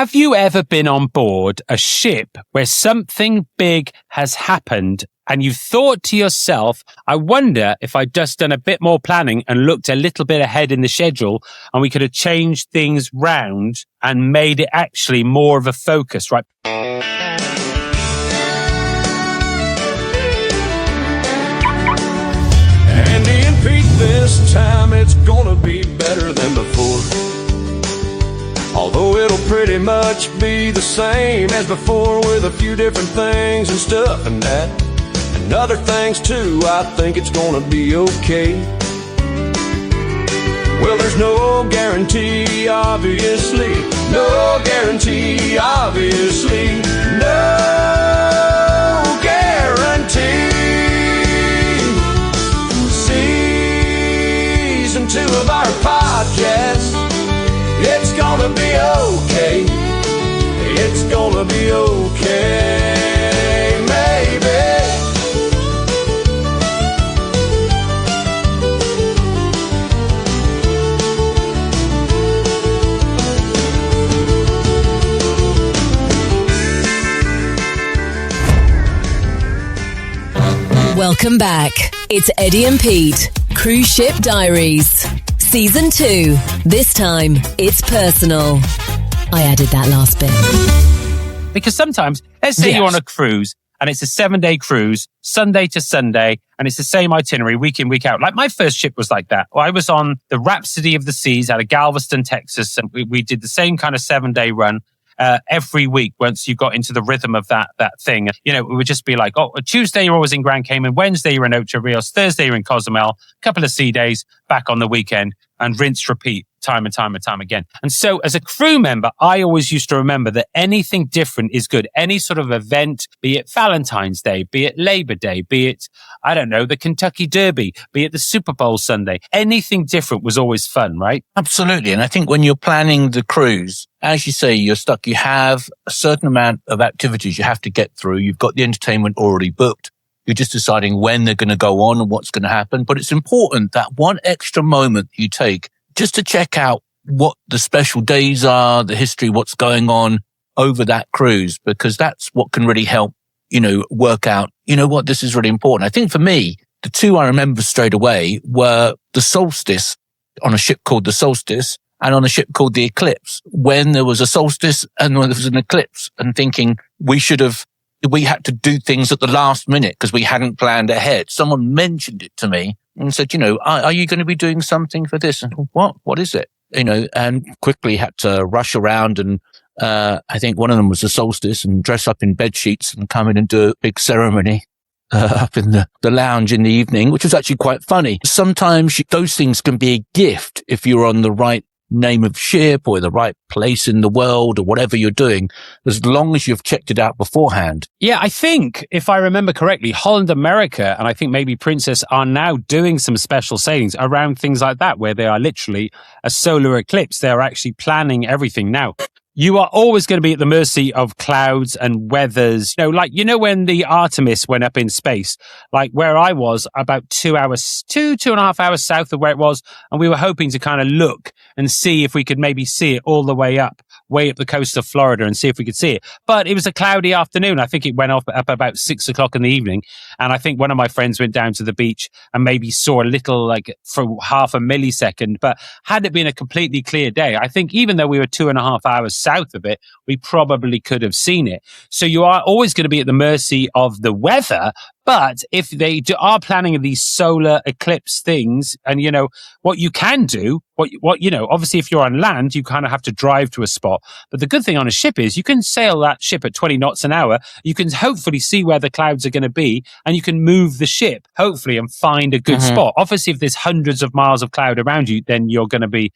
Have you ever been on board a ship where something big has happened and you've thought to yourself, I wonder if I'd just done a bit more planning and looked a little bit ahead in the schedule and we could have changed things round and made it actually more of a focus, right? Andy and Pete, this time it's gonna be better than before. Although it'll pretty much be the same as before, with a few different things and stuff and that, and other things too, I think it's gonna be okay. Well, there's no guarantee, obviously. No guarantee, obviously. No guarantee. Season 2 of our podcast, it's gonna be okay. It's gonna be okay, maybe. Welcome back. It's Eddie and Pete, Cruise Ship Diaries. Season 2. This time, it's personal. I added that last bit. Because sometimes, let's say you're on a cruise and it's a 7-day cruise, Sunday to Sunday, and it's the same itinerary week in, week out. Like my first ship was like that. I was on the Rhapsody of the Seas out of Galveston, Texas, and we did the same kind of 7-day run. Every week, once you got into the rhythm of that thing, it would just be like, Tuesday you're always in Grand Cayman, Wednesday you're in Ocho Rios, Thursday you're in Cozumel, a couple of sea days, back on the weekend, and rinse, repeat, time and time and time again. And so as a crew member, I always used to remember that anything different is good. Any sort of event, be it Valentine's Day, be it Labor Day, be it, I don't know, the Kentucky Derby, be it the Super Bowl Sunday, anything different was always fun, right? Absolutely. And I think when you're planning the cruise, as you say, you're stuck. You have a certain amount of activities you have to get through. You've got the entertainment already booked. You're just deciding when they're going to go on and what's going to happen. But it's important that one extra moment you take just to check out what the special days are, the history, what's going on over that cruise, because that's what can really help, work out, what, this is really important. I think for me, the two I remember straight away were the Solstice, on a ship called the Solstice, and on a ship called the Eclipse, when there was a solstice and when there was an eclipse, and thinking we had to do things at the last minute because we hadn't planned ahead. Someone mentioned it to me and said, are you going to be doing something for this? And what is it? And quickly had to rush around. And I think one of them was the solstice, and dress up in bed sheets and come in and do a big ceremony up in the lounge in the evening, which was actually quite funny. Sometimes those things can be a gift if you're on the right name of ship or the right place in the world or whatever you're doing, as long as you've checked it out beforehand. Yeah, I think, if I remember correctly, Holland America, and I think maybe Princess, are now doing some special sailings around things like that, where they are literally a solar eclipse. They're actually planning everything now. You are always going to be at the mercy of clouds and weathers. When the Artemis went up in space, like where I was, about 2 and a half hours south of where it was. And we were hoping to kind of look and see if we could maybe see it all the way up the coast of Florida and see if we could see it. But it was a cloudy afternoon. I think it went up about 6 o'clock in the evening. And I think one of my friends went down to the beach and maybe saw a little, like for half a millisecond. But had it been a completely clear day, I think even though we were 2.5 hours south of it, we probably could have seen it. So you are always going to be at the mercy of the weather. But if they are planning these solar eclipse things, and what you can do, obviously if you're on land, you kind of have to drive to a spot. But the good thing on a ship is you can sail that ship at 20 knots an hour. You can hopefully see where the clouds are going to be, and you can move the ship, hopefully, and find a good spot. Obviously, if there's hundreds of miles of cloud around you, then you're going to be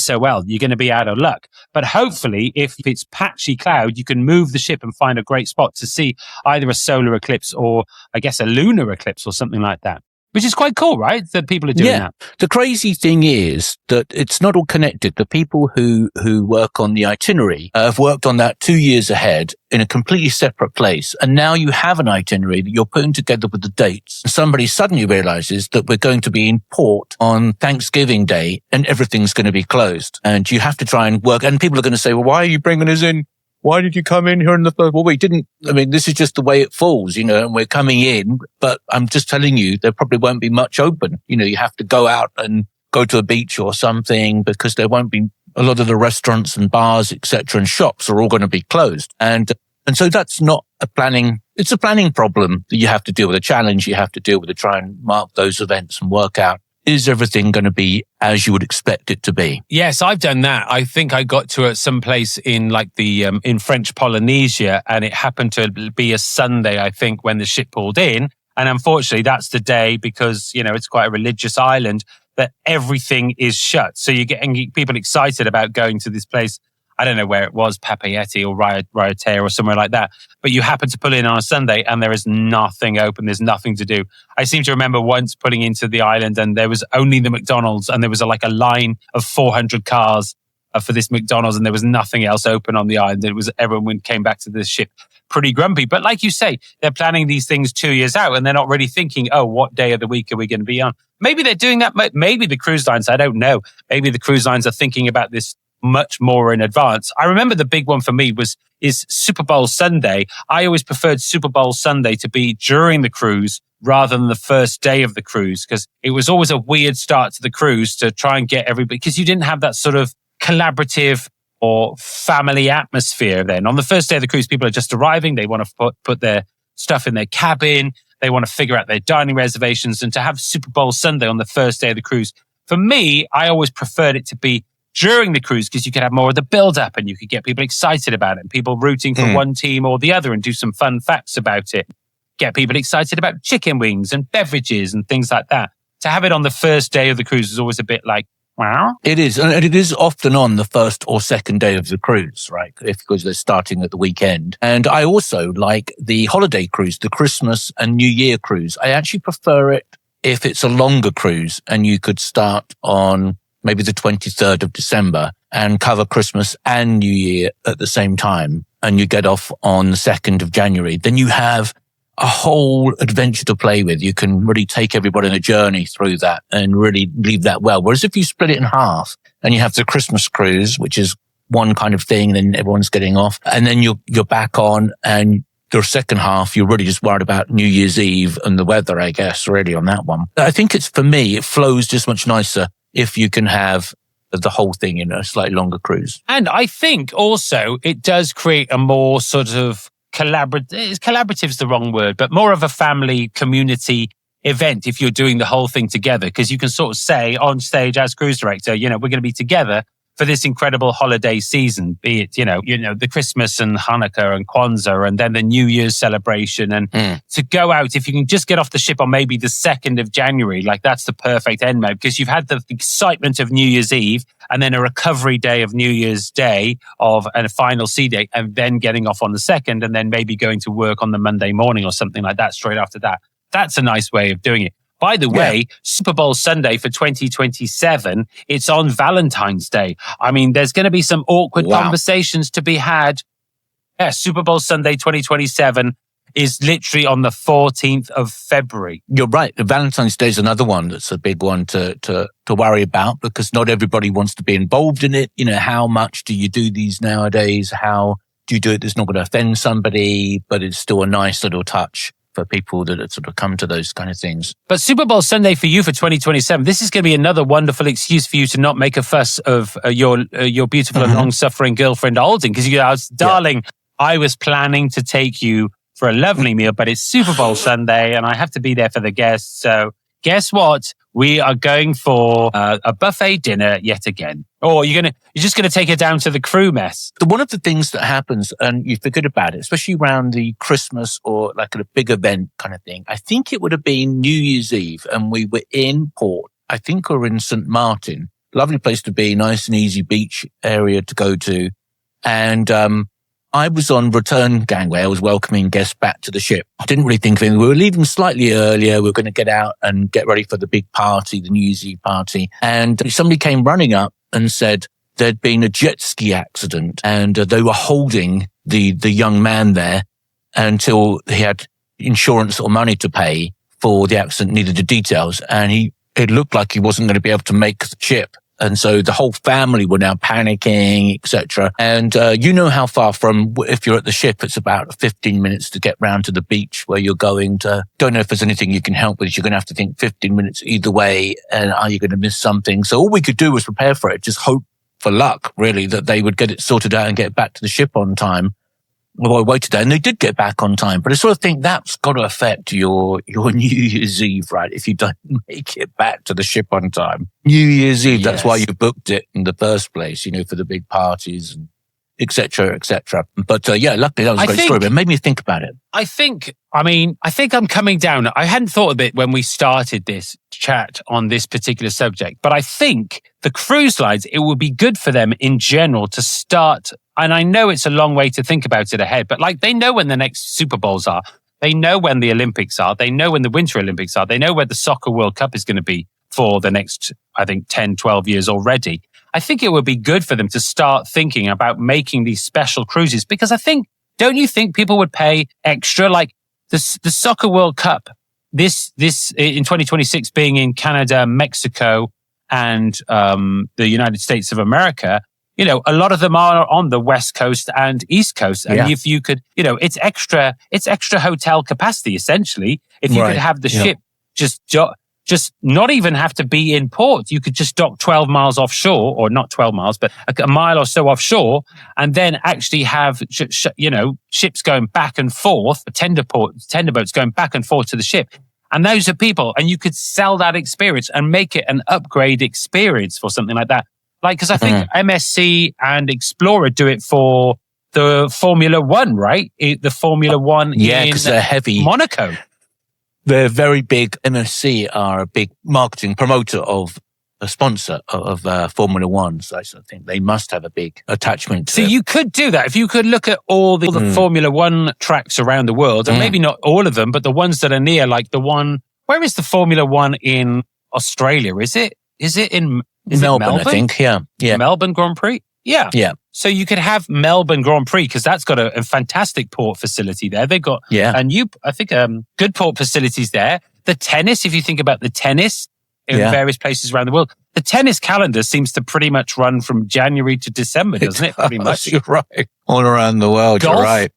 you're going to be out of luck. But hopefully, if it's patchy cloud, you can move the ship and find a great spot to see either a solar eclipse or, I guess, a lunar eclipse or something like that. Which is quite cool, right? That people are doing that. The crazy thing is that it's not all connected. The people who work on the itinerary have worked on that 2 years ahead in a completely separate place. And now you have an itinerary that you're putting together with the dates. Somebody suddenly realizes that we're going to be in port on Thanksgiving Day and everything's going to be closed. And you have to try and work. And people are going to say, well, why are you bringing us in why did you come in here in the first? Well, we didn't. I mean, this is just the way it falls, you know, and we're coming in, but I'm just telling you, there probably won't be much open. You know, you have to go out and go to a beach or something because there won't be a lot of the restaurants and bars, etc., and shops are all going to be closed. And so that's not a planning. It's a planning problem that you have to deal with, a challenge you have to deal with to try and mark those events and work out, is everything going to be as you would expect it to be? Yes, I've done that. I think I got to some place in like the in French Polynesia, and it happened to be a Sunday, I think, when the ship pulled in. And unfortunately, that's the day, because, you know, it's quite a religious island, that everything is shut. So you're getting people excited about going to this place. I don't know where it was, Papeete or Raiatea or somewhere like that. But you happen to pull in on a Sunday and there is nothing open. There's nothing to do. I seem to remember once pulling into the island and there was only the McDonald's, and there was like a line of 400 cars for this McDonald's, and there was nothing else open on the island. It was everyone came back to the ship pretty grumpy. But like you say, they're planning these things 2 years out and they're not really thinking, oh, what day of the week are we going to be on? Maybe they're doing that. Maybe the cruise lines, I don't know. Maybe the cruise lines are thinking about this much more in advance. I remember the big one for me is Super Bowl Sunday. I always preferred Super Bowl Sunday to be during the cruise rather than the first day of the cruise, because it was always a weird start to the cruise to try and get everybody, because you didn't have that sort of collaborative or family atmosphere then. On the first day of the cruise, people are just arriving. They want to put their stuff in their cabin. They want to figure out their dining reservations. And to have Super Bowl Sunday on the first day of the cruise, for me, I always preferred it to be during the cruise, because you could have more of the build-up and you could get people excited about it and people rooting for one team or the other and do some fun facts about it. Get people excited about chicken wings and beverages and things like that. To have it on the first day of the cruise is always a bit like, wow. It is. And it is often on the first or second day of the cruise, right? Because they're starting at the weekend. And I also like the holiday cruise, the Christmas and New Year cruise. I actually prefer it if it's a longer cruise and you could start on maybe the 23rd of December and cover Christmas and New Year at the same time, and you get off on the 2nd of January. Then you have a whole adventure to play with. You can really take everybody on a journey through that and really leave that well. Whereas if you split it in half and you have the Christmas cruise, which is one kind of thing, then everyone's getting off, and then you're back on, and the second half, you're really just worried about New Year's Eve and the weather, I guess, really on that one. I think for me, it flows just much nicer if you can have the whole thing in a slightly longer cruise. And I think also it does create a more sort of collaborative is the wrong word, but more of a family community event if you're doing the whole thing together, because you can sort of say on stage as cruise director, you know, we're going to be together for this incredible holiday season, be it, you know, the Christmas and Hanukkah and Kwanzaa and then the New Year's celebration. And to go out, if you can just get off the ship on maybe the 2nd of January, like that's the perfect end mode, because you've had the excitement of New Year's Eve and then a recovery day of New Year's Day and a final sea day, and then getting off on the 2nd and then maybe going to work on the Monday morning or something like that straight after that. That's a nice way of doing it. By the way, Super Bowl Sunday for 2027, it's on Valentine's Day. I mean, there's going to be some awkward conversations to be had. Yeah, Super Bowl Sunday 2027 is literally on the 14th of February. You're right. Valentine's Day is another one that's a big one to worry about, because not everybody wants to be involved in it. You know, how much do you do these nowadays? How do you do it that's not going to offend somebody, but it's still a nice little touch for people that sort of come to those kind of things. But Super Bowl Sunday for you for 2027, this is going to be another wonderful excuse for you to not make a fuss of your beautiful and long-suffering girlfriend Alden, because you go, darling, I was planning to take you for a lovely meal, but it's Super Bowl Sunday and I have to be there for the guests. So guess what? We are going for a buffet dinner yet again. Or you're just going to take her down to the crew mess. One of the things that happens, and you forget about it, especially around the Christmas or like a big event kind of thing. I think it would have been New Year's Eve and we were in port. I think we were in St. Martin. Lovely place to be, nice and easy beach area to go to. And I was on return gangway. I was welcoming guests back to the ship. I didn't really think of anything. We were leaving slightly earlier. We were going to get out and get ready for the big party, the New Year's Eve party. And somebody came running up and said there'd been a jet ski accident and they were holding the young man there until he had insurance or money to pay for the accident, needed the details. And it looked like he wasn't going to be able to make the ship And so the whole family were now panicking, etc. And you know how far from, if you're at the ship, it's about 15 minutes to get round to the beach where you're going to. Don't know if there's anything you can help with. You're going to have to think 15 minutes either way. And are you going to miss something? So all we could do was prepare for it. Just hope for luck, really, that they would get it sorted out and get back to the ship on time. Well, I waited there and they did get back on time. But I sort of think that's got to affect your New Year's Eve, right? If you don't make it back to the ship on time. New Year's Eve, that's why you booked it in the first place, for the big parties and et cetera, et cetera. But luckily that was a great story, but it made me think about it. I think I'm coming down. I hadn't thought of it when we started this chat on this particular subject, but I think the cruise lines, it would be good for them in general to start. And I know it's a long way to think about it ahead, but they know when the next Super Bowls are. They know when the Olympics are. They know when the Winter Olympics are. They know where the Soccer World Cup is going to be for the next, 10, 12 years already. I think it would be good for them to start thinking about making these special cruises, because don't you think people would pay extra? Like the Soccer World Cup, this in 2026 being in Canada, Mexico, and the United States of America. A lot of them are on the West Coast and East Coast. And if you could, it's extra hotel capacity, essentially. If you could have the ship just not even have to be in port. You could just dock 12 miles offshore, or not 12 miles, but a mile or so offshore, and then actually have, ships going back and forth, tender boats going back and forth to the ship. And those are people, and you could sell that experience and make it an upgrade experience for something like that. Because I think MSC and Explorer do it for the Formula One, right? The Formula One because they're heavy. Monaco. They're very big. MSC are a big marketing promoter of a sponsor of Formula One. So I think they must have a big attachment to So you could do that. If you could look at all the Formula One tracks around the world, and maybe not all of them, but the ones that are near, like the one, where is the Formula One in Australia? Is it in Melbourne, I think. Yeah. Melbourne Grand Prix? Yeah. So you could have Melbourne Grand Prix, because that's got a fantastic port facility there. They've got good port facilities there. The tennis, if you think about the tennis in various places around the world, the tennis calendar seems to pretty much run from January to December, doesn't it? Pretty much. You're right. All around the world, Golf, you're right.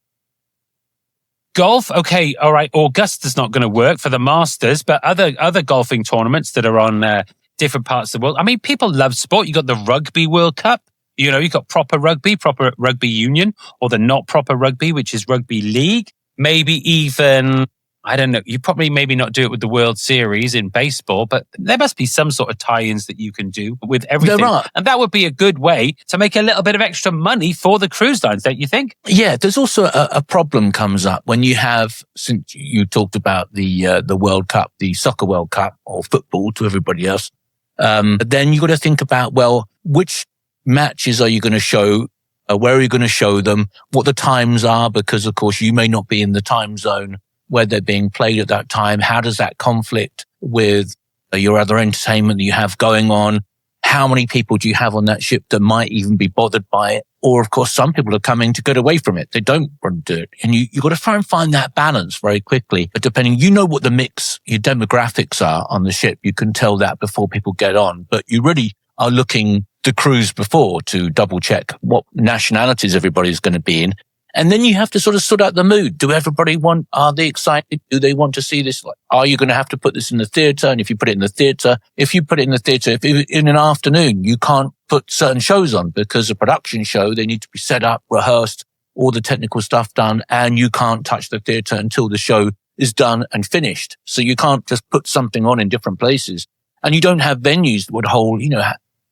Golf, okay, all right. Augusta's not going to work for the Masters, but other golfing tournaments that are on different parts of the world. I mean, people love sport. You got the Rugby World Cup. You got proper rugby union, or the not proper rugby, which is rugby league. Maybe even, I don't know, you probably maybe not do it with the World Series in baseball, but there must be some sort of tie-ins that you can do with everything. There are. And that would be a good way to make a little bit of extra money for the cruise lines, don't you think? Yeah, there's also a problem comes up when you have, since you talked about the World Cup, the Soccer World Cup, or football to everybody else. Then you got to think about, which matches are you going to show? Where are you going to show them? What the times are? Because of course you may not be in the time zone where they're being played at that time. How does that conflict with your other entertainment that you have going on? How many people do you have on that ship that might even be bothered by it? Or of course, some people are coming to get away from it. They don't want to do it. And you got to try and find that balance very quickly. But depending, what the mix, your demographics are on the ship. You can tell that before people get on. But you really are looking the cruise before to double check what nationalities everybody's going to be in. And then you have to sort of sort out the mood. Are they excited? Do they want to see this? Are you going to have to put this in the theatre? And if you put it in the theatre, if in an afternoon, you can't put certain shows on, because a production show, they need to be set up, rehearsed, all the technical stuff done, and you can't touch the theatre until the show is done and finished. So you can't just put something on in different places. And you don't have venues that would hold,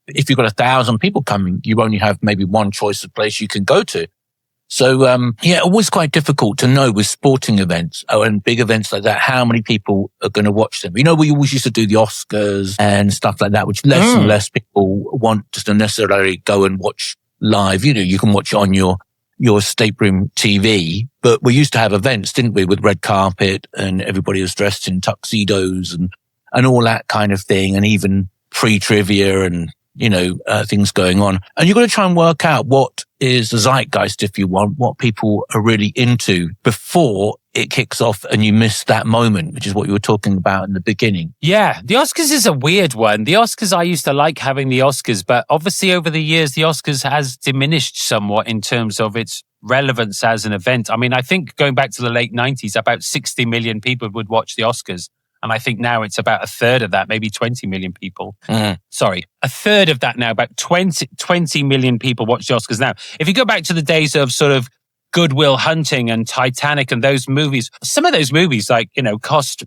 if you've got 1,000 people coming, you only have maybe one choice of place you can go to. So, it was quite difficult to know with sporting events and big events like that, how many people are going to watch them. We always used to do the Oscars and stuff like that, which less and less people want to necessarily go and watch live. You can watch on your stateroom TV, but we used to have events, didn't we, with red carpet and everybody was dressed in tuxedos and all that kind of thing, and even pre-trivia and things going on. And you've got to try and work out what is the zeitgeist, if you want, what people are really into before it kicks off and you miss that moment, which is what you were talking about in the beginning. Yeah, the Oscars is a weird one. The Oscars, I used to like having the Oscars, but obviously over the years, the Oscars has diminished somewhat in terms of its relevance as an event. I mean, I think going back to the late 90s, about 60 million people would watch the Oscars. And I think now it's about a third of that, maybe 20 million people. Sorry, a third of that now, about 20 million people watch the Oscars now. If you go back to the days of sort of Good Will Hunting and Titanic and those movies, some of those movies cost,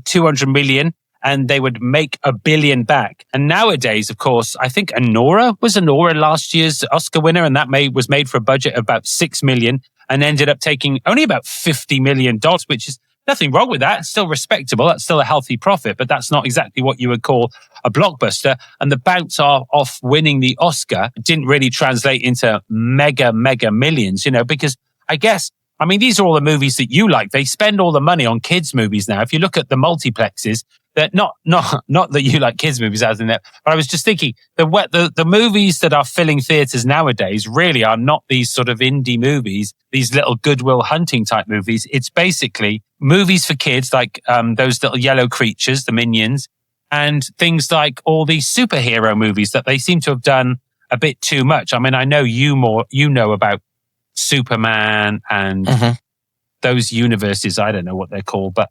200 million and they would make $1 billion back. And nowadays, of course, I think Anora last year's Oscar winner, and that was made for a budget of about $6 million and ended up taking only about $50 million, which is nothing wrong with that. It's still respectable. That's still a healthy profit, but that's not exactly what you would call a blockbuster. And the bounce off winning the Oscar didn't really translate into mega millions, because these are all the movies that you like. They spend all the money on kids' movies now. If you look at the multiplexes, that not that you like kids' movies as in that, but I was just thinking the movies that are filling theaters nowadays really are not these sort of indie movies, these little Good Will Hunting type movies. It's basically movies for kids like those little yellow creatures, the Minions, and things like all these superhero movies that they seem to have done a bit too much. I mean, I know you know about Superman and those universes. I don't know what they're called, but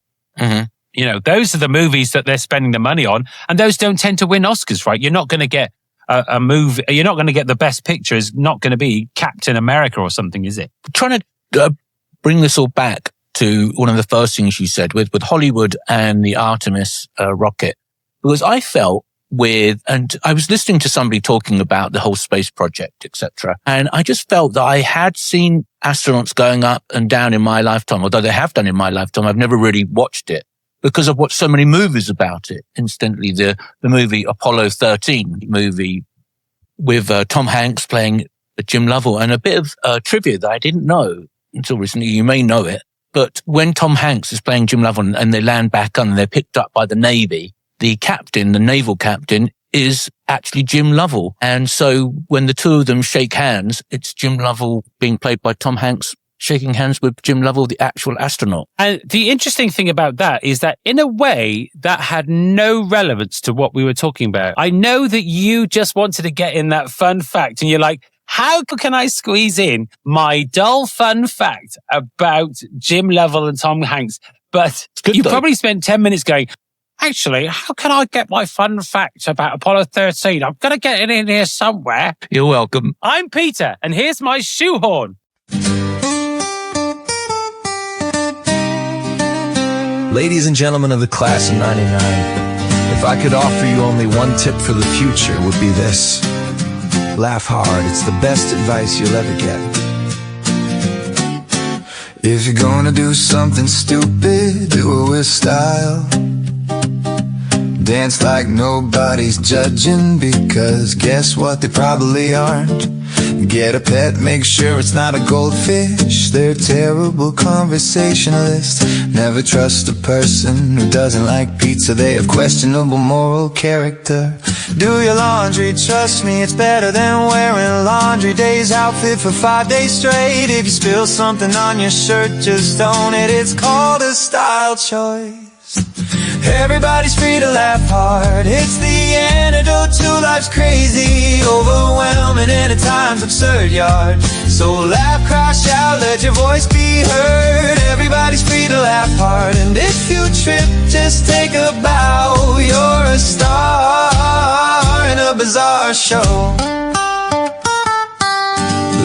those are the movies that they're spending the money on, and those don't tend to win Oscars, right? You're not going to get a movie. You're not going to get the best picture. Is not going to be Captain America or something, is it? Trying to bring this all back to one of the first things you said with Hollywood and the Artemis rocket, because I felt and I was listening to somebody talking about the whole space project, etc. And I just felt that I had seen astronauts going up and down in my lifetime, although they have done in my lifetime. I've never really watched it because I've watched so many movies about it. Incidentally, the movie Apollo 13 movie with Tom Hanks playing Jim Lovell, and a bit of trivia that I didn't know until recently. You may know it, but when Tom Hanks is playing Jim Lovell and they land back on and they're picked up by the Navy, the naval captain, is actually Jim Lovell. And so when the two of them shake hands, it's Jim Lovell being played by Tom Hanks shaking hands with Jim Lovell, the actual astronaut. And the interesting thing about that is that in a way that had no relevance to what we were talking about. I know that you just wanted to get in that fun fact and you're like, how can I squeeze in my dull fun fact about Jim Lovell and Tom Hanks? But you probably spent 10 minutes going, actually, how can I get my fun fact about Apollo 13? I'm going to get it in here somewhere. You're welcome. I'm Peter, and here's my shoehorn. Ladies and gentlemen of the class of 99, if I could offer you only one tip for the future, it would be this. Laugh hard. It's the best advice you'll ever get. If you're gonna do something stupid, do it with style. Dance like nobody's judging, because guess what, they probably aren't. Get a pet, make sure it's not a goldfish. They're terrible conversationalists. Never trust a person who doesn't like pizza. They have questionable moral character. Do your laundry, trust me, it's better than wearing laundry day's outfit for 5 days straight. If you spill something on your shirt, just own it. It's called a style choice. Everybody's free to laugh hard. It's the antidote to life's crazy, overwhelming, and at times absurd yard. So laugh, cry, shout, let your voice be heard. Everybody's free to laugh hard. And if you trip, just take a bow. You're a star in a bizarre show.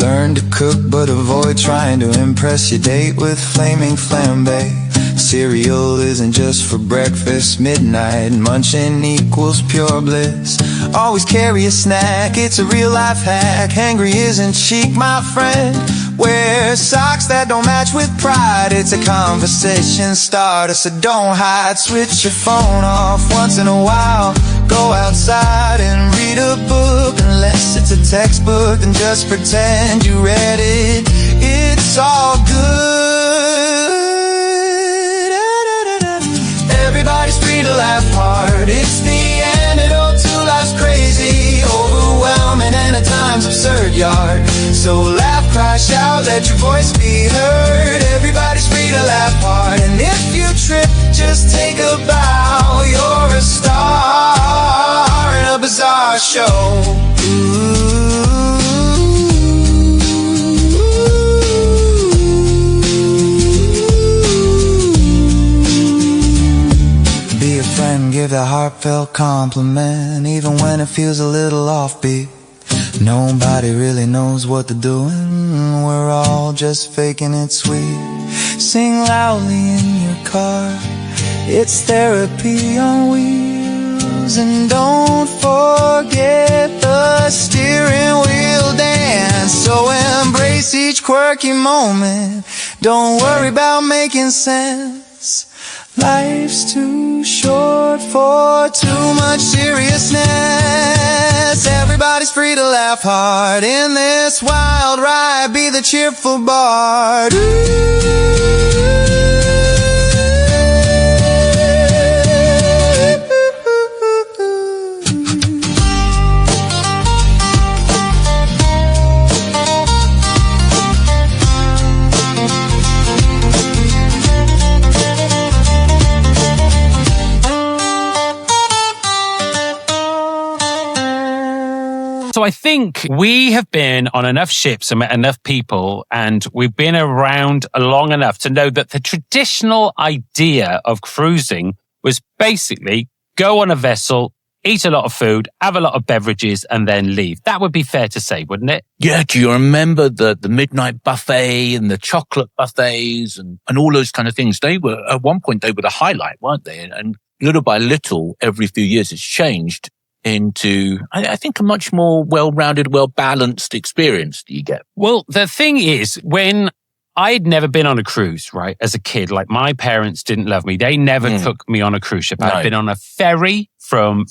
Learn to cook, but avoid trying to impress your date with flaming flambe. Cereal isn't just for breakfast. Midnight munching equals pure bliss. Always carry a snack, it's a real life hack. Hangry isn't chic, my friend. Wear socks that don't match with pride. It's a conversation starter, so don't hide. Switch your phone off once in a while. Go outside and read a book. Unless it's a textbook, then just pretend you read it. It's all good. Everybody's free to laugh hard. It's the antidote to life's crazy, overwhelming, and at times absurd yard. So laugh, cry, shout, let your voice be heard. Everybody's free free to laugh hard. And if you trip, just take a bow. You're a star in a bizarre show. Be a friend, give a heartfelt compliment, even when it feels a little offbeat. Nobody really knows what they're doing, we're all just faking it sweet. Sing loudly in your car, it's therapy on wheels. And don't forget the steering wheel dance. So embrace each quirky moment, don't worry about making sense. Life's too short for too much seriousness. Everybody's free to laugh hard in this wild ride. Be the cheerful bard. So I think we have been on enough ships and met enough people, and we've been around long enough to know that the traditional idea of cruising was basically go on a vessel, eat a lot of food, have a lot of beverages, and then leave. That would be fair to say, wouldn't it? Yeah, do you remember the midnight buffet and the chocolate buffets and all those kind of things? They were, at one point, they were the highlight, weren't they? And little by little, every few years, it's changed into, I think, a much more well-rounded, well-balanced experience that you get. Well, the thing is, when I'd never been on a cruise, right, as a kid, like my parents didn't love me. They never took me on a cruise ship. No. I'd been on a ferry from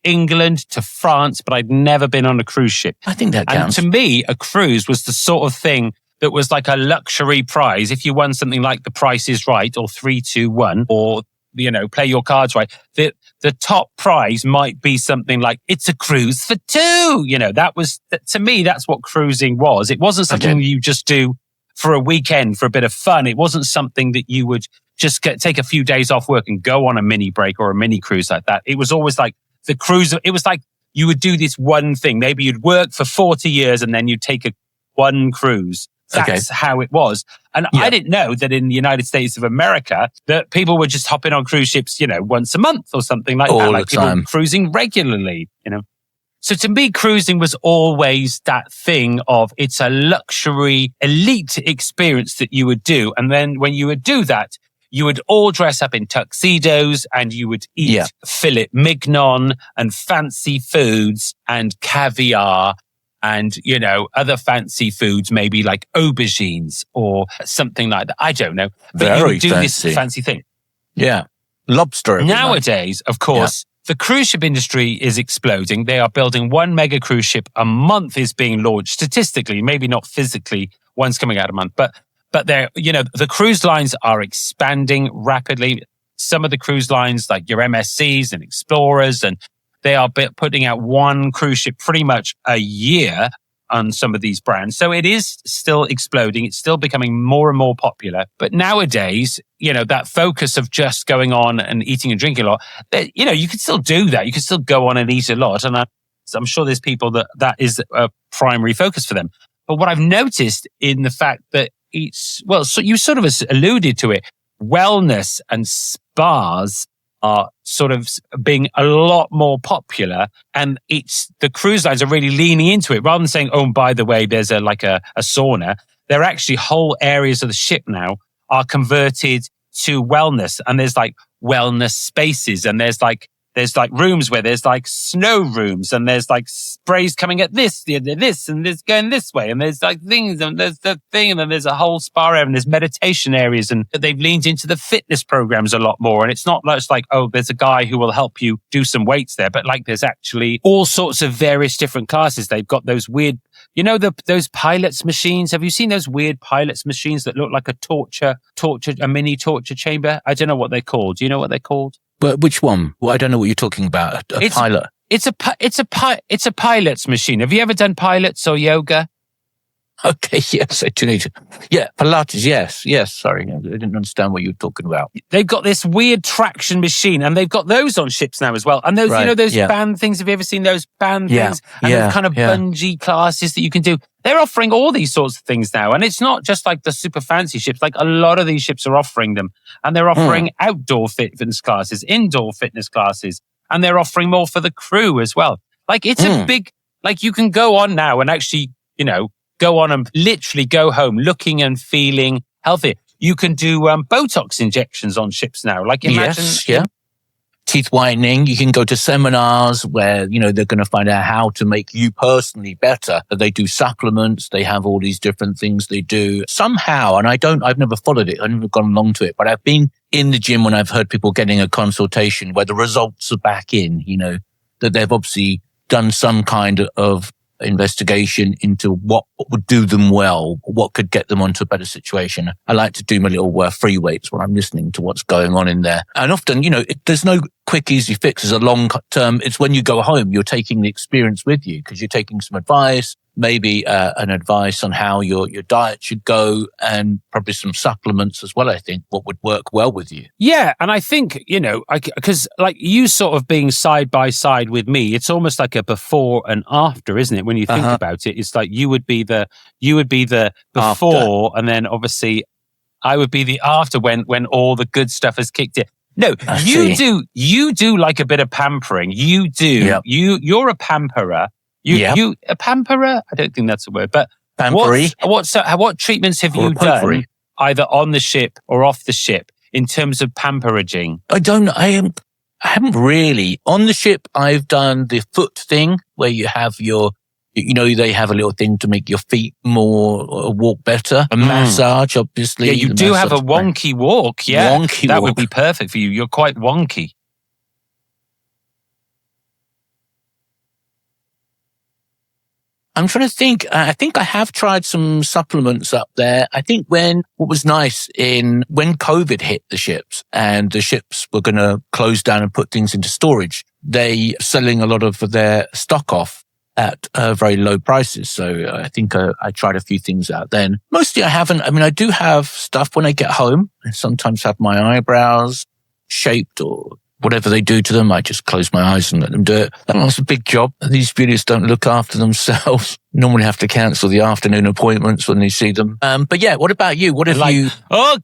England to France, but I'd never been on a cruise ship. I think that counts. And to me, a cruise was the sort of thing that was like a luxury prize. If you won something like The Price is Right or 3, 2, 1, or, you know, play your cards right, the top prize might be something like, it's a cruise for 2. You know, that was, to me, that's what cruising was. It wasn't something you just do for a weekend for a bit of fun. It wasn't something that you would just take a few days off work and go on a mini break or a mini cruise like that. It was always like the cruise. It was like you would do this one thing. Maybe you'd work for 40 years and then you'd take one cruise. That's how it was. And I didn't know that in the United States of America that people were just hopping on cruise ships, you know, once a month or something like that. All Like the time. people cruising regularly, you know. So to me, cruising was always that thing of it's a luxury, elite experience that you would do. And then when you would do that, you would all dress up in tuxedos and you would eat filet mignon and fancy foods and caviar and, you know, other fancy foods, maybe like aubergines or something like that. I don't know. But you would do this fancy thing. Yeah. Lobster. Nowadays, of course, the cruise ship industry is exploding. They are building one mega cruise ship a month is being launched statistically, maybe not physically, one's coming out a month, but they're, you know, the cruise lines are expanding rapidly. Some of the cruise lines like your MSCs and Explorers, and they are putting out one cruise ship pretty much a year on some of these brands. So it is still exploding. It's still becoming more and more popular. But nowadays, you know, that focus of just going on and eating and drinking a lot, you know, you can still do that. You can still go on and eat a lot. And I'm sure there's people that is a primary focus for them. But what I've noticed in the fact that so you sort of alluded to it, wellness and spas are sort of being a lot more popular, and the cruise lines are really leaning into it rather than saying, oh, by the way, there's a sauna. They're actually whole areas of the ship now are converted to wellness, and there's like wellness spaces, and there's like rooms where there's like snow rooms, and there's like sprays coming at this, and there's going this way, and there's like things, and there's the thing, and then there's a whole spa area, and there's meditation areas, and they've leaned into the fitness programs a lot more. And it's not just like, oh, there's a guy who will help you do some weights there, but like there's actually all sorts of various different classes. They've got those weird, you know, those pilots machines. Have you seen those weird pilots machines that look like a mini torture chamber? I don't know what they're called. Do you know what they're called? But which one? Well, I don't know what you're talking about. A pilot. It's a pilot's machine. Have you ever done pilots or yoga? Okay, yes, I do need to. Yeah, Pilates, yes. Sorry, I didn't understand what you were talking about. They've got this weird traction machine, and they've got those on ships now as well. And those, Right, those yeah. band things. Have you ever seen those band Yeah, things? And yeah, those kind of yeah. bungee classes that you can do. They're offering all these sorts of things now. And it's not just like the super fancy ships. Like a lot of these ships are offering them. And they're offering outdoor fitness classes, indoor fitness classes. And they're offering more for the crew as well. Like it's a big, like you can go on now and actually, go on and literally go home looking and feeling healthy. You can do Botox injections on ships now. Like imagine, teeth whitening. You can go to seminars where, they're going to find out how to make you personally better. They do supplements. They have all these different things they do somehow. And I've never followed it. I've never gone along to it, but I've been in the gym when I've heard people getting a consultation where the results are back in, that they've obviously done some kind of investigation into what would do them well, what could get them onto a better situation. I like to do my little free weights when I'm listening to what's going on in there. And often, there's no quick, easy fix. As a long term, it's when you go home, you're taking the experience with you because you're taking some advice, maybe an advice on how your diet should go, and probably some supplements as well, I think, what would work well with you. Yeah, and I think, because like you sort of being side by side with me, it's almost like a before and after, isn't it? When you think about it, it's like you would be the before, and then obviously I would be the after when all the good stuff has kicked in. No, you do like a bit of pampering. You do. Yep. You're a pamperer. You a pamperer? I don't think that's a word, but pampery. What treatments have you done either on the ship or off the ship in terms of pamperaging? I haven't really. On the ship, I've done the foot thing where you have they have a little thing to make your feet more walk better. A massage, obviously. Yeah, you do have a wonky walk. Yeah, that would be perfect for you. You're quite wonky. I'm trying to think. I think I have tried some supplements up there. I think what was nice when COVID hit the ships and the ships were going to close down and put things into storage, they selling a lot of their stock off at very low prices. So I think I tried a few things out then. Mostly I haven't. I mean, I do have stuff when I get home. I sometimes have my eyebrows shaped or whatever they do to them, I just close my eyes and let them do it. That's a big job. These beauties don't look after themselves. Normally have to cancel the afternoon appointments when they see them. But yeah, what about you? What have you... Oh,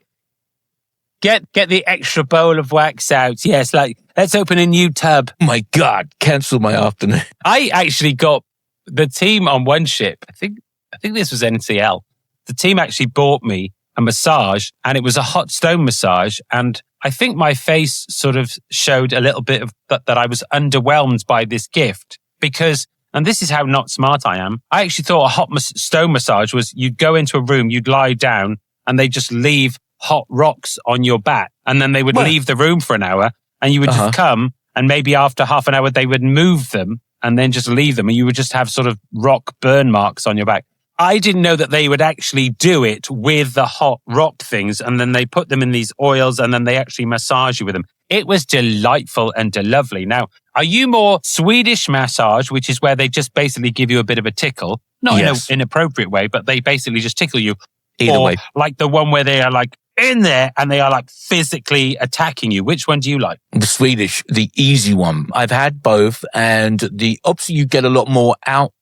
get the extra bowl of wax out. Yes, let's open a new tub. Oh my God, cancel my afternoon. I actually got the team on one ship. I think this was NCL. The team actually bought me a massage, and it was a hot stone massage, and I think my face sort of showed a little bit of that I was underwhelmed by this gift because, and this is how not smart I am, I actually thought a hot stone massage was you'd go into a room, you'd lie down, and they just leave hot rocks on your back, and then they would leave the room for an hour, and you would just come, and maybe after half an hour they would move them and then just leave them, and you would just have sort of rock burn marks on your back. I didn't know that they would actually do it with the hot rock things, and then they put them in these oils, and then they actually massage you with them. It was delightful and lovely. Now, are you more Swedish massage, which is where they just basically give you a bit of a tickle, not in an inappropriate way, but they basically just tickle you? Either way. Like the one where they are like in there and they are like physically attacking you. Which one do you like? The Swedish, the easy one. I've had both, and obviously you get a lot more out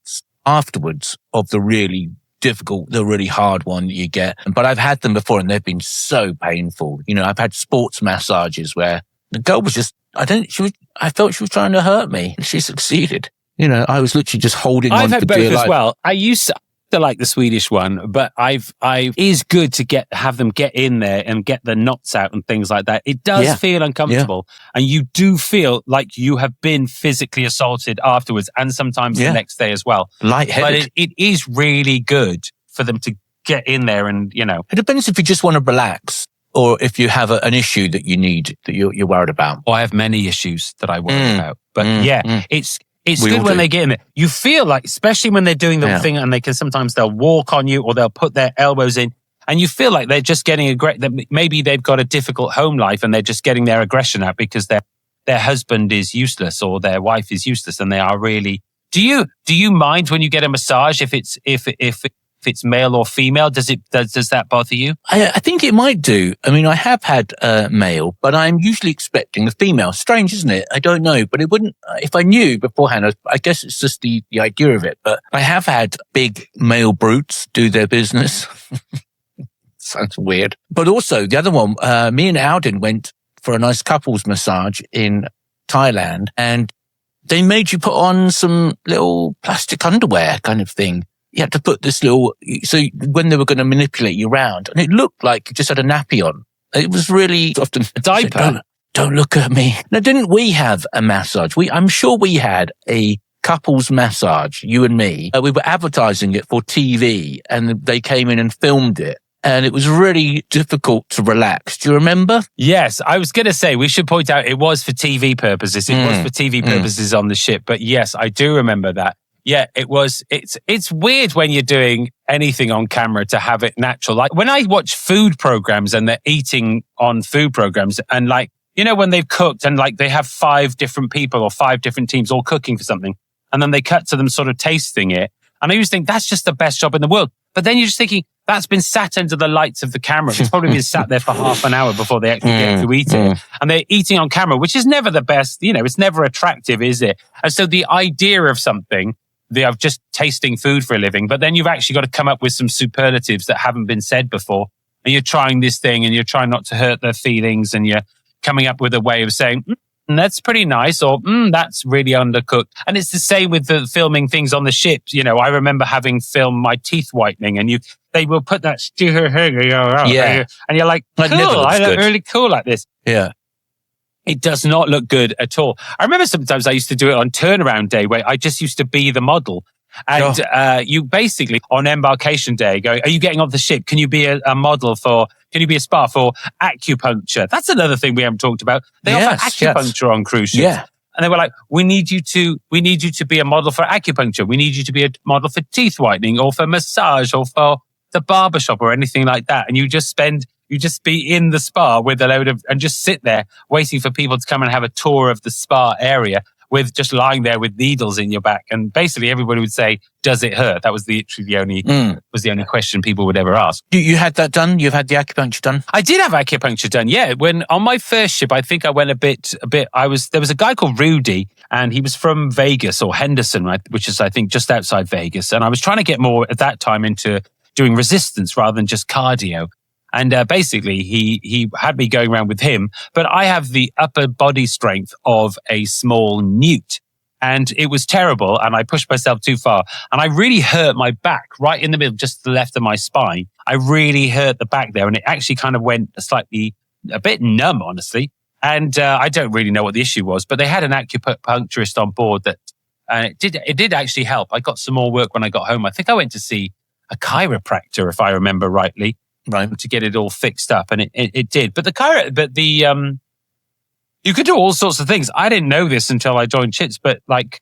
afterwards of the really difficult, the really hard one you get. But I've had them before and they've been so painful. I've had sports massages where the girl was just, I felt she was trying to hurt me, and she succeeded. I was literally just holding on for dear life. I've had both as well. I used to like the Swedish one, but it is good to have them get in there and get the knots out and things like that. It does feel uncomfortable, and you do feel like you have been physically assaulted afterwards, and sometimes the next day as well. Lightheaded. But it is really good for them to get in there, and It depends if you just want to relax or if you have an issue that you need, that you're worried about. I have many issues that I worry about, but it's good when they get in there. You feel like, especially when they're doing the thing, and they'll walk on you or they'll put their elbows in, and you feel like they're just getting maybe they've got a difficult home life and they're just getting their aggression out because their husband is useless or their wife is useless, and they are really. Do you mind when you get a massage if if it's male or female? Does that bother you? I think it might do. I mean, I have had male, but I'm usually expecting a female. Strange, isn't it? I don't know, but it wouldn't, if I knew beforehand, I guess it's just the idea of it. But I have had big male brutes do their business. Sounds weird. But also the other one, me and Alden went for a nice couples massage in Thailand, and they made you put on some little plastic underwear kind of thing. You had to put this little, so when they were going to manipulate you around, and it looked like you just had a nappy on. It was really often a diaper. Don't look at me. Now, didn't we have a massage? I'm sure we had a couples massage, you and me. We were advertising it for TV, and they came in and filmed it. And it was really difficult to relax. Do you remember? Yes, I was going to say, we should point out it was for TV purposes. It was for TV purposes on the ship. But yes, I do remember that. Yeah, it was. It's weird when you're doing anything on camera to have it natural. Like when I watch food programs and they're eating on food programs, and like, you know, when they've cooked and like they have 5 different people or 5 different teams all cooking for something, and then they cut to them sort of tasting it. And I used to think that's just the best job in the world. But then you're just thinking, that's been sat under the lights of the camera. It's probably been sat there for half an hour before they actually get to eat it. And they're eating on camera, which is never the best, you know, it's never attractive, is it? And so the idea of something, of just tasting food for a living, but then you've actually got to come up with some superlatives that haven't been said before. And you're trying this thing and you're trying not to hurt their feelings, and you're coming up with a way of saying, that's pretty nice, or that's really undercooked. And it's the same with the filming things on the ships. You know, I remember having filmed my teeth whitening, and they will put that and you're like, cool, I look really cool like this. Yeah. It does not look good at all. I remember sometimes I used to do it on turnaround day where I just used to be the model. And you basically, on embarkation day, go, are you getting off the ship? Can you be a model can you be a spa for acupuncture? That's another thing we haven't talked about. They offer acupuncture on cruise ships. Yeah. And they were like, we need you to be a model for acupuncture. We need you to be a model for teeth whitening, or for massage, or for the barbershop, or anything like that. And you just be in the spa with a load of, and just sit there waiting for people to come and have a tour of the spa area, with just lying there with needles in your back. And basically everybody would say, does it hurt? That was the only question people would ever ask. You had that done? You've had the acupuncture done? I did have acupuncture done, yeah. When on my first ship, I think I went a bit, there was a guy called Rudy, and he was from Vegas, or Henderson, which is, I think, just outside Vegas. And I was trying to get more at that time into doing resistance rather than just cardio. And basically, he had me going around with him, but I have the upper body strength of a small newt. And it was terrible, and I pushed myself too far. And I really hurt my back, right in the middle, just to the left of my spine. I really hurt the back there, and it actually kind of went a bit numb, honestly. And I don't really know what the issue was, but they had an acupuncturist on board and it did actually help. I got some more work when I got home. I think I went to see a chiropractor, if I remember rightly. Right, to get it all fixed up, and it did. But you could do all sorts of things. I didn't know this until I joined Chits, but like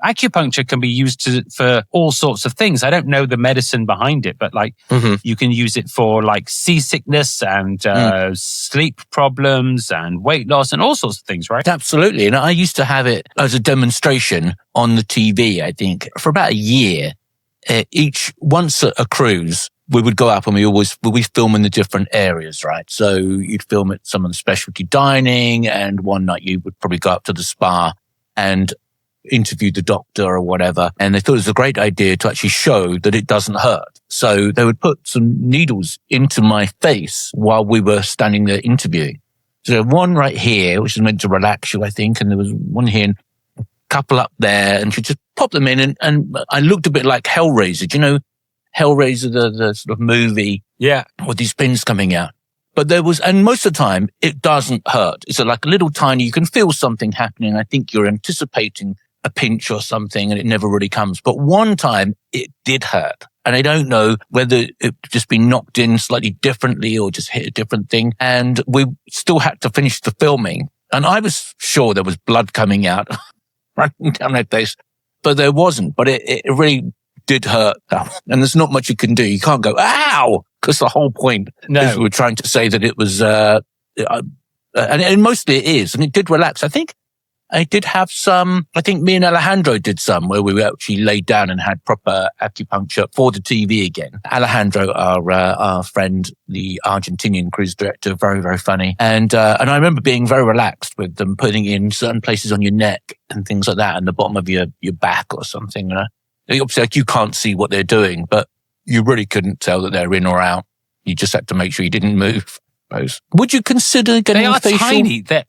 acupuncture can be used for all sorts of things. I don't know the medicine behind it, but like you can use it for like seasickness and sleep problems and weight loss and all sorts of things, right? Absolutely. And I used to have it as a demonstration on the TV, I think, for about a year. Once a cruise, we would go up and we film in the different areas, right? So you'd film at some of the specialty dining, and one night you would probably go up to the spa and interview the doctor or whatever. And they thought it was a great idea to actually show that it doesn't hurt. So they would put some needles into my face while we were standing there interviewing. So one right here, which is meant to relax you, I think. And there was one here and a couple up there, and she just popped them in. And I looked a bit like Hellraiser. Do you know Hellraiser, the sort of movie? Yeah. With these pins coming out. But and most of the time, it doesn't hurt. It's like a little tiny, you can feel something happening. I think you're anticipating a pinch or something, and it never really comes. But one time, it did hurt. And I don't know whether it just been knocked in slightly differently or just hit a different thing. And we still had to finish the filming. And I was sure there was blood coming out, running down my face. But there wasn't. But it really did hurt. And there's not much you can do. You can't go, ow! Because the whole point is we're trying to say that it was, and mostly it is. And it did relax. I think I did have some, I think me and Alejandro did some where we actually laid down and had proper acupuncture for the TV again. Alejandro, our friend, the Argentinian cruise director, very, very funny. And I remember being very relaxed with them putting in certain places on your neck and things like that and the bottom of your back or something. Obviously, like, you can't see what they're doing, but you really couldn't tell that they're in or out. You just had to make sure you didn't move. Would you consider getting a facial? They're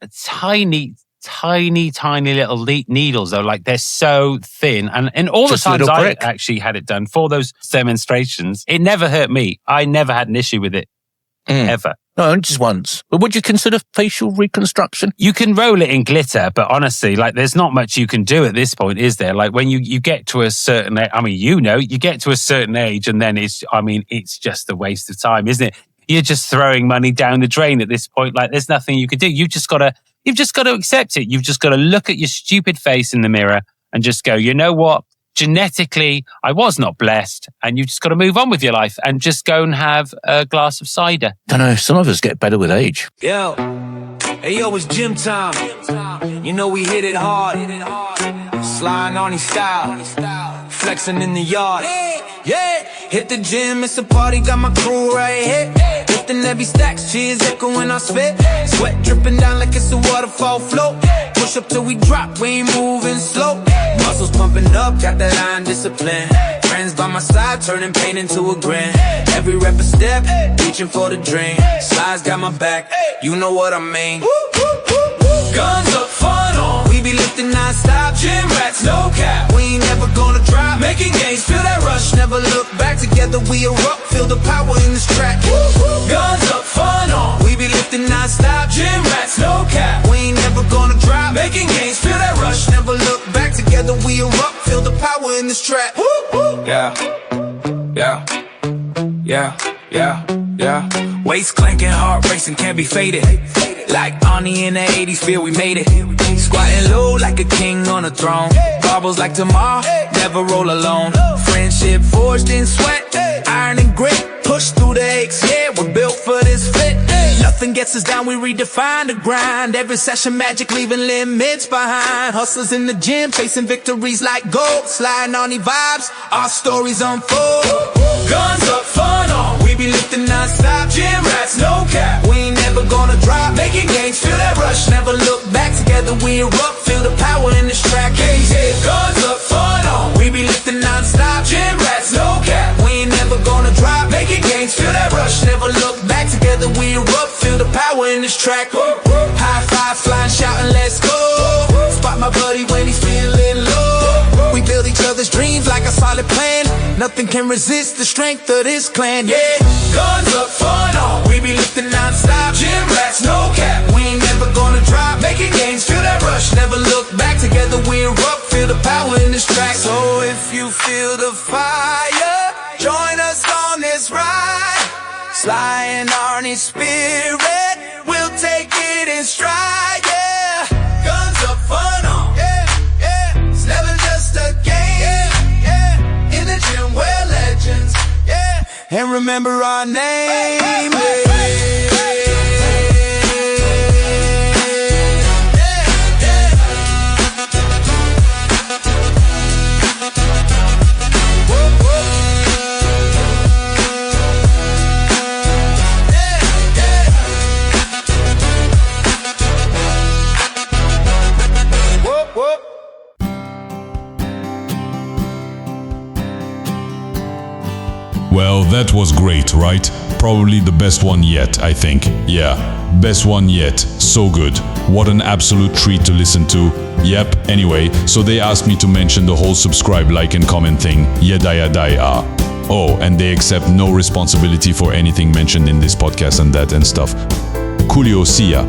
tiny little needles though. Like, they're so thin. And in all the times I actually had it done for those demonstrations, it never hurt me. I never had an issue with it. Ever. No, only just once. But would you consider facial reconstruction? You can roll it in glitter, but honestly, like, there's not much you can do at this point, is there? Like, when you get to a certain age, you get to a certain age and then it's just a waste of time, isn't it? You're just throwing money down the drain at this point. Like, there's nothing you can do. You've just got to accept it. You've just got to look at your stupid face in the mirror and just go, you know what? Genetically, I was not blessed, and you've just got to move on with your life and just go and have a glass of cider. I know, some of us get better with age. Yo, hey yo, it's gym time. You know we hit it hard. Sliding on his style, flexing in the yard. Yeah, hit the gym, it's a party, got my crew right here. Lifting heavy stacks, cheers echoing our spit. Sweat dripping down like it's a waterfall float. Push up till we drop, we ain't moving slow. Muscles pumping up, got that line discipline. Friends by my side, turning pain into a grin. Every rep a step, reaching for the dream. Slides got my back, you know what I mean. Guns up, fun on. We be lifting non-stop, gym rats, no cap. We ain't never gonna drop, making gains, feel that rush. Never look back, together we erupt. Feel the power in this track. Guns up, fun on. We be lifting non-stop, gym rats, no cap. We ain't never gonna drop, making gains, feel that rush. Never look back, together we erupt. Feel the power in this track. Yeah, yeah, yeah, yeah, yeah. Waist clanking, heart racing, can't be faded. Like Arnie in the 80s, feel we made it. Squatting low like a king on a throne. Barbels like tomorrow, never roll alone. Friendship forged in sweat, iron and grit. Push through the aches, yeah, we're built for this fit. Nothing gets us down, we redefine the grind. Every session magic, leaving limits behind. Hustlers in the gym, chasing victories like gold. Sliding on the vibes, our stories unfold. Guns up, fun on. We be lifting non-stop, gym rats, no cap. We ain't never gonna drop, making gains, feel that rush. Never look back, together we erupt. Feel the power in this track. Guns up, fun on. We be lifting non-stop, gym rats, no cap. We ain't never gonna drop, making gains, feel that rush. Never look back, together we erupt. Feel the power in this track. High five, flying, shouting, let's go. Spot my buddy when he's feeling low. We build each other's dreams like a solid plan. Nothing can resist the strength of this clan. Yeah, guns up, fun on. We be lifting non-stop, gym rats, no cap. We ain't never gonna drop, making gains, feel that rush. Never look back, together we erupt. Feel the power in this track. So if you feel the fire, join us on this ride. Sly and Arnie's spirit, we'll take it in stride, yeah. Guns up, fun on, yeah, yeah. It's never just a game, yeah, yeah. In the gym, we're legends, yeah. And remember our name, yeah. Well, that was great, right? Probably the best one yet, I think. Yeah, best one yet. So good. What an absolute treat to listen to. Yep, anyway, so they asked me to mention the whole subscribe, like and comment thing. Yada yada yada. Oh, and they accept no responsibility for anything mentioned in this podcast and that and stuff. Coolio, see ya.